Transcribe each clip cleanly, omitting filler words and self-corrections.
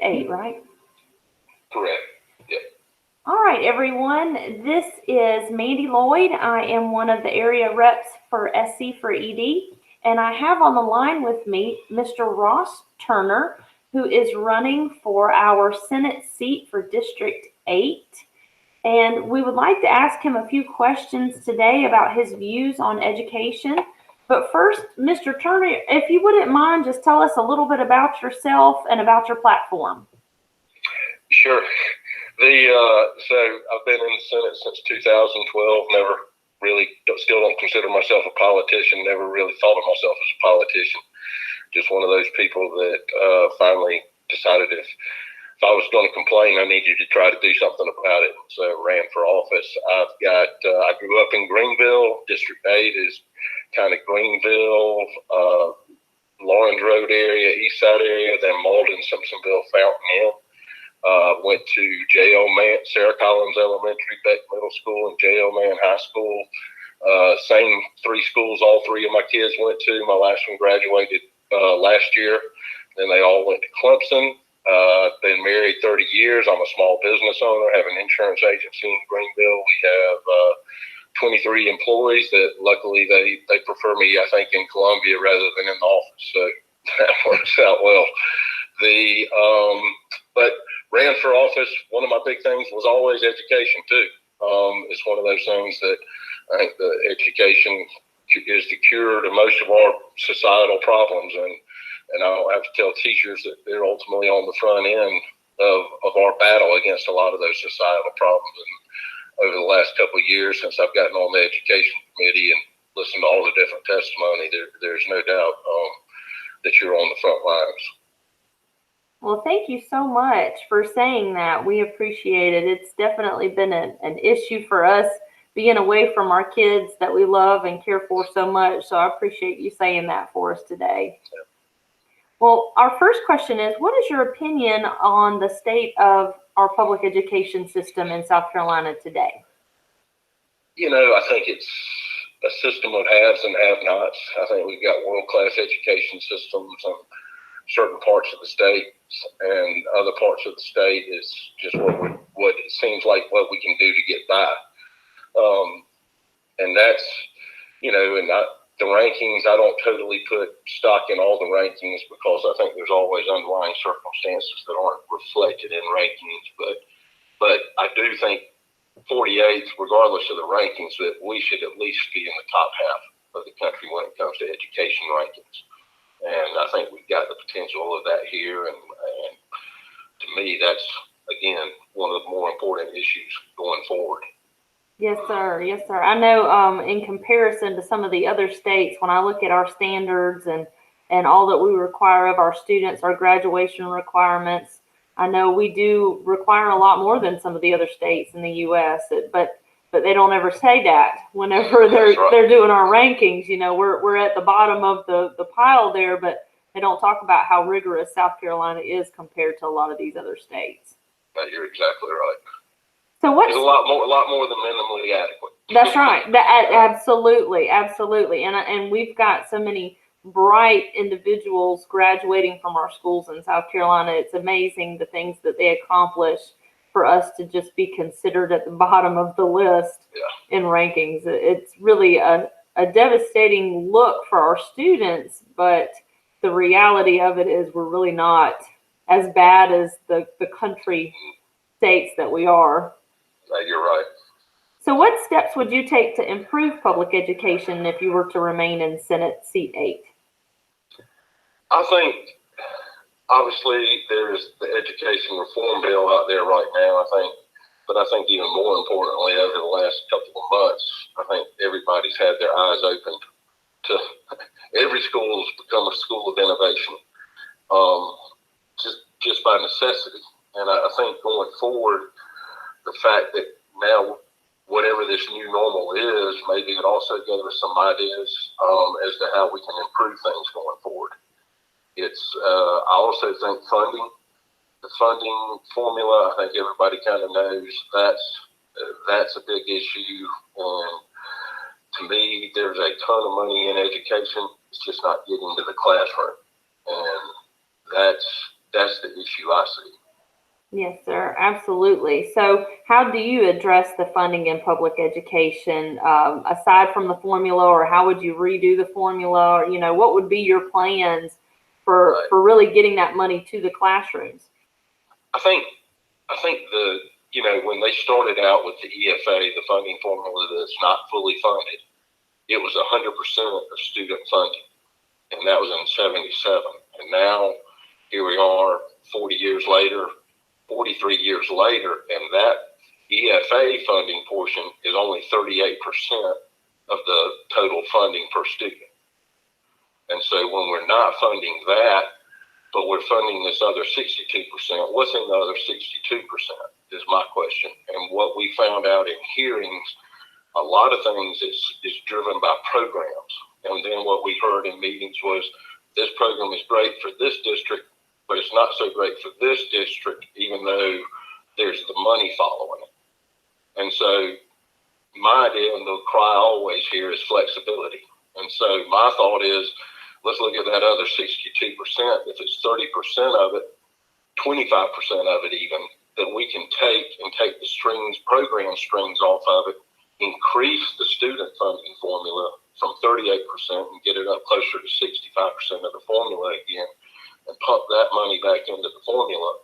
8, right? Correct. Yep. All right, everyone. This is Mandy Lloyd. I am one of the area reps for SC for ED, and I have on the line with me Mr. Ross Turner, who is running for our Senate seat for District 8. And we would like to ask him a few questions today about his views on education. But first, Mr. Turner, if you wouldn't mind, just tell us a little bit about yourself and about your platform. Sure. So I've been in the Senate since 2012. Never really, still don't consider myself a politician. Never really thought of myself as a politician. Just one of those people that finally decided if I was going to complain, I needed to try to do something about it. So I ran for office. I grew up in Greenville. District 8 is kind of Greenville, Lawrence Road area, East Side area, then Malden, Simpsonville, Fountain Hill. Went to J.L. Mann, Sarah Collins Elementary, Beck Middle School, and J.L. Mann High School. Same 3 schools all 3 of my kids went to. My last one graduated last year. Then they all went to Clemson. Been married 30 years. I'm a small business owner, have an insurance agency in Greenville. We have 23 employees that luckily they prefer me, I think, in Columbia rather than in the office. So that works out well. But ran for office. One of my big things was always education too. It's one of those things that I think the education is the cure to most of our societal problems, and I don't have to tell teachers that they're ultimately on the front end of our battle against a lot of those societal problems. And over the last couple of years, since I've gotten on the education committee and listened to all the different testimony, there's no doubt that you're on the front lines. Well, thank you so much for saying that. We appreciate it. It's definitely been an issue for us being away from our kids that we love and care for so much. So I appreciate you saying that for us today. Yeah. Well, our first question is, what is your opinion on the state of our public education system in South Carolina today? You know, I think it's a system of haves and have-nots. I think we've got world-class education systems in certain parts of the state, and other parts of the state is just what it seems like what we can do to get by. And that's, you know, and the rankings, I don't totally put stock in all the rankings because I think there's always underlying circumstances that aren't reflected in rankings. But I do think 48th, regardless of the rankings, that we should at least be in the top half of the country when it comes to education rankings. And I think we've got the potential of that here. And to me, that's, again, one of the more important issues going forward. Yes, sir. Yes, sir. I know in comparison to some of the other states, when I look at our standards and all that we require of our students, our graduation requirements, I know we do require a lot more than some of the other states in the U.S., but they don't ever say that whenever they're doing our rankings. You know, we're at the bottom of the pile there, but they don't talk about how rigorous South Carolina is compared to a lot of these other states. You're exactly right. So what's a lot more than minimally adequate. That's right. Absolutely. And we've got so many bright individuals graduating from our schools in South Carolina. It's amazing the things that they accomplish for us to just be considered at the bottom of the list in rankings. It's really a devastating look for our students, but the reality of it is we're really not as bad as the country states that we are. You're right. So what steps would you take to improve public education if you were to remain in Senate Seat 8? I think, obviously, there's the education reform bill out there right now, but I think even more importantly, over the last couple of months, I think everybody's had their eyes opened to every school has become a school of innovation, just by necessity. And I think going forward, the fact that now whatever this new normal is, maybe it also gave us some ideas as to how we can improve things going forward. I also think the funding formula, I think everybody kind of knows that's a big issue. And to me, there's a ton of money in education. It's just not getting to the classroom. And that's the issue I see. Yes, sir. Absolutely. So how do you address the funding in public education, aside from the formula, or how would you redo the formula? Or, what would be your plans for really getting that money to the classrooms? I think when they started out with the EFA, the funding formula that's not fully funded, it was 100% of student funding, and that was in '77. And now here we are, 43 years later, and that EFA funding portion is only 38% of the total funding per student. And so when we're not funding that, but we're funding this other 62%, what's in the other 62% is my question. And what we found out in hearings, a lot of things is driven by programs. And then what we heard in meetings was, this program is great for this district, but it's not so great for this district, even though there's the money following it. And so my idea, and the cry always here, is flexibility. And so my thought is, let's look at that other 62%. If it's 30% of it, 25% of it even, that we can take the program strings off of it, increase the student funding formula from 38% and get it up closer to 65% of the formula again, and pump that money back into the formula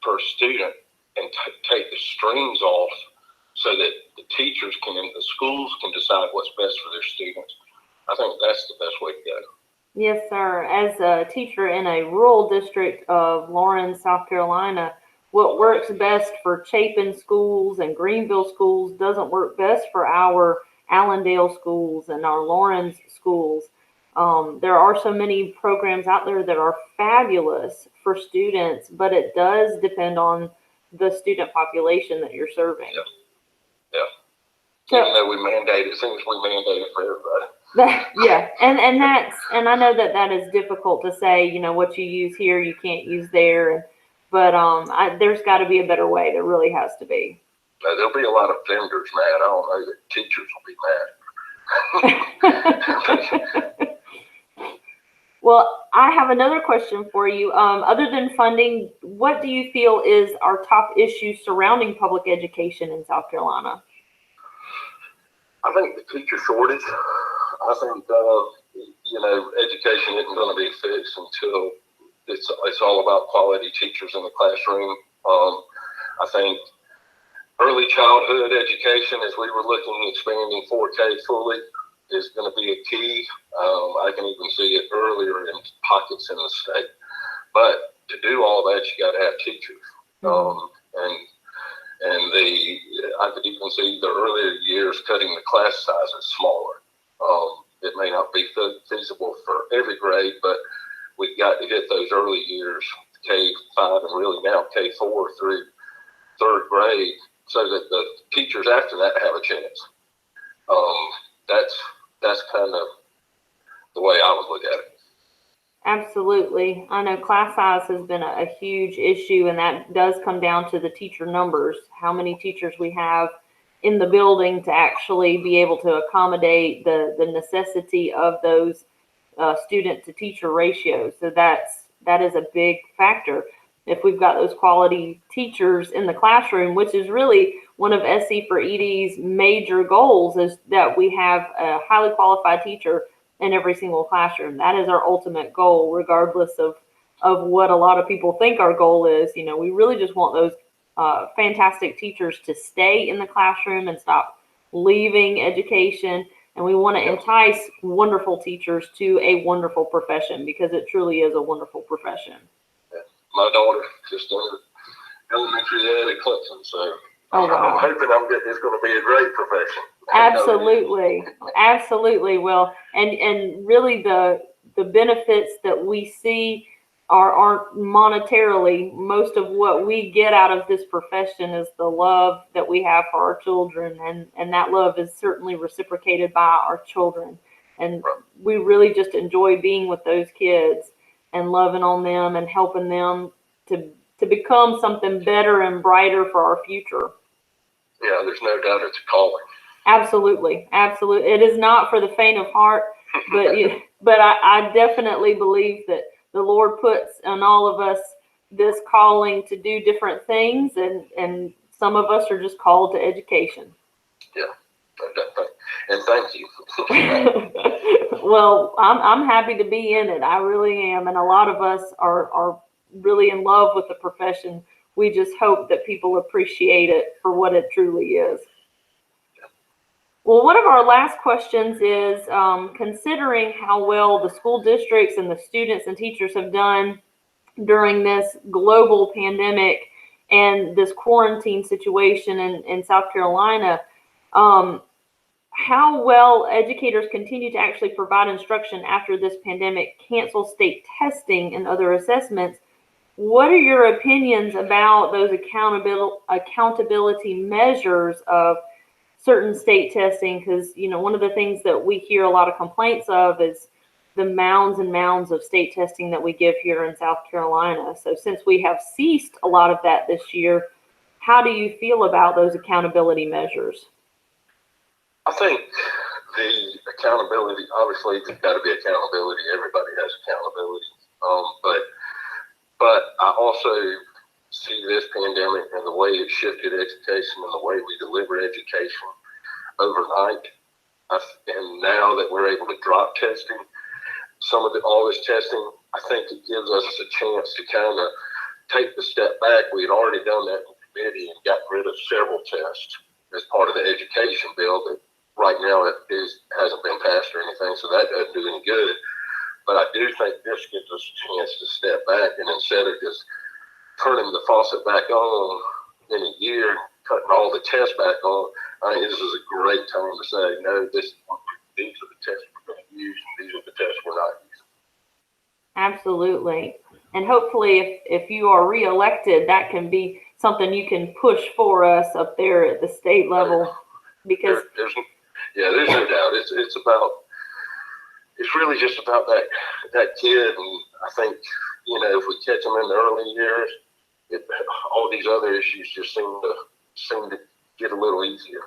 per student, and take the strings off so that the teachers and the schools can decide what's best for their students. I think that's the best way to go. Yes, sir. As a teacher in a rural district of Lawrence, South Carolina, what works best for Chapin schools and Greenville schools doesn't work best for our Allendale schools and our Lawrence schools. There are so many programs out there that are fabulous for students, but it does depend on the student population that you're serving. Yeah. So, even though we mandate it, seems we mandate it for everybody. Yeah, and I know that is difficult to say. What you use here, you can't use there. But there's got to be a better way. There really has to be. There'll be a lot of vendors mad. I don't know that teachers will be mad. Well, I have another question for you. Other than funding, what do you feel is our top issue surrounding public education in South Carolina? I think the teacher shortage. I think, education isn't going to be fixed until it's all about quality teachers in the classroom. I think early childhood education, as we were looking at expanding 4K fully, is going to be a key. I can even see it earlier in pockets in the state. But to do all that, you got to have teachers. I could even see the earlier years cutting the class sizes smaller. It may not be feasible for every grade, but we've got to hit those early years, K5 and really now K4 through third grade, so that the teachers after that have a chance. That's kind of the way I would look at it. Absolutely. I know class size has been a huge issue, and that does come down to the teacher numbers, how many teachers we have in the building to actually be able to accommodate the necessity of those student to teacher ratios. So that is a big factor. If we've got those quality teachers in the classroom, which is really one of SC for ED's major goals, is that we have a highly qualified teacher in every single classroom. That is our ultimate goal, regardless of what a lot of people think our goal is. We really just want those fantastic teachers to stay in the classroom and stop leaving education. And we want to entice wonderful teachers to a wonderful profession, because it truly is a wonderful profession. My daughter just started elementary ed at Clemson, so wow. I'm hoping it's going to be a great profession. Absolutely. Well, and really the benefits that we see aren't monetarily. Most of what we get out of this profession is the love that we have for our children, and that love is certainly reciprocated by our children. And we really just enjoy being with those kids and loving on them and helping them to become something better and brighter for our future. Yeah, there's no doubt it's a calling. Absolutely. It is not for the faint of heart, but I definitely believe that the Lord puts in all of us this calling to do different things, and some of us are just called to education. Yeah, and thank you. Well, I'm happy to be in it. I really am, and a lot of us are really in love with the profession. We just hope that people appreciate it for what it truly is. Well, one of our last questions is, considering how well the school districts and the students and teachers have done during this global pandemic and this quarantine situation in South Carolina, how well educators continue to actually provide instruction after this pandemic canceled state testing and other assessments. What are your opinions about those accountability measures of certain state testing? Because, one of the things that we hear a lot of complaints of is the mounds and mounds of state testing that we give here in South Carolina. So since we have ceased a lot of that this year, how do you feel about those accountability measures? I think the accountability, obviously, there's got to be accountability. Everybody has accountability. But I also see this pandemic and the way it shifted education and the way we deliver education overnight. And now that we're able to drop testing, all this testing, I think it gives us a chance to kind of take the step back. We had already done that in committee and got rid of several tests as part of the education bill that right now hasn't been passed or anything, so that doesn't do any good. But I do think this gives us a chance to step back, and instead of just turning the faucet back on in a year, cutting all the tests back on, I think this is a great time to say, no, these are the tests we're going to use, and these are the tests we're not using. Absolutely. And hopefully if you are reelected, that can be something you can push for us up there at the state level. Because there's no doubt. It's really just about that kid, and I think, if we catch them in the early years, all these other issues just seem to get a little easier.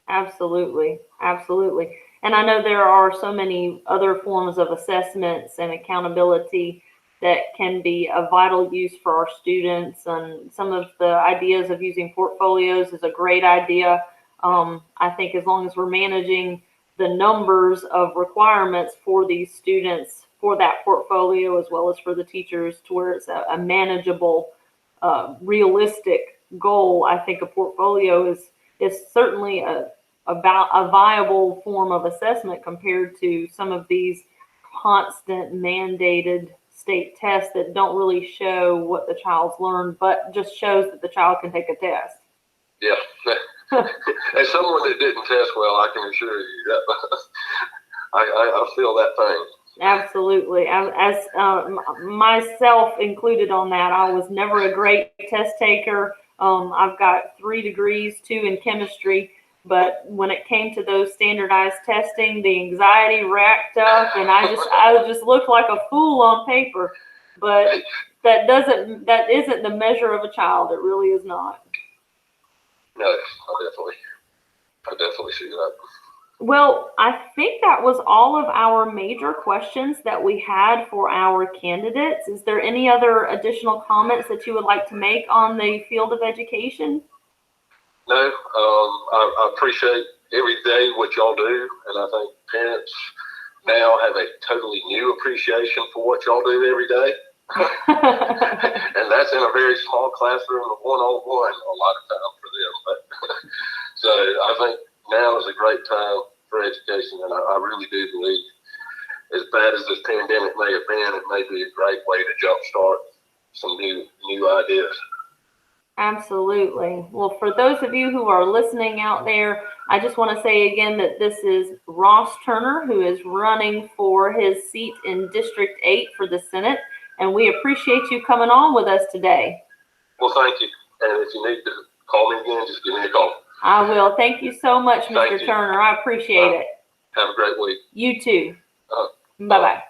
Absolutely. And I know there are so many other forms of assessments and accountability that can be a vital use for our students, and some of the ideas of using portfolios is a great idea. I think as long as we're managing the numbers of requirements for these students for that portfolio, as well as for the teachers, to where it's a manageable, realistic goal, I think a portfolio is certainly about a viable form of assessment compared to some of these constant mandated state tests that don't really show what the child's learned, but just shows that the child can take a test. Yeah. As someone that didn't test well, I can assure you that I feel that pain. Absolutely. As myself included on that, I was never a great test taker. I've got 3 degrees, 2 in chemistry, but when it came to those standardized testing, the anxiety racked up, and I just looked like a fool on paper. But that isn't the measure of a child. It really is not. No, I definitely see that. Well, I think that was all of our major questions that we had for our candidates. Is there any other additional comments that you would like to make on the field of education? No, I appreciate every day what y'all do, and I think parents now have a totally new appreciation for what y'all do every day. And that's in a very small classroom of one-on-one a lot of time for them. But so I think now is a great time for education, and I really do believe, as bad as this pandemic may have been, it may be a great way to jumpstart some new ideas. Absolutely. Well, for those of you who are listening out there, I just want to say again that this is Ross Turner, who is running for his seat in District 8 for the Senate, and we appreciate you coming on with us today. Well, thank you. And if you need to call me again, just give me a call. I will. Thank you so much, Mr. Turner. I appreciate it. Have a great week. You too. Bye-bye.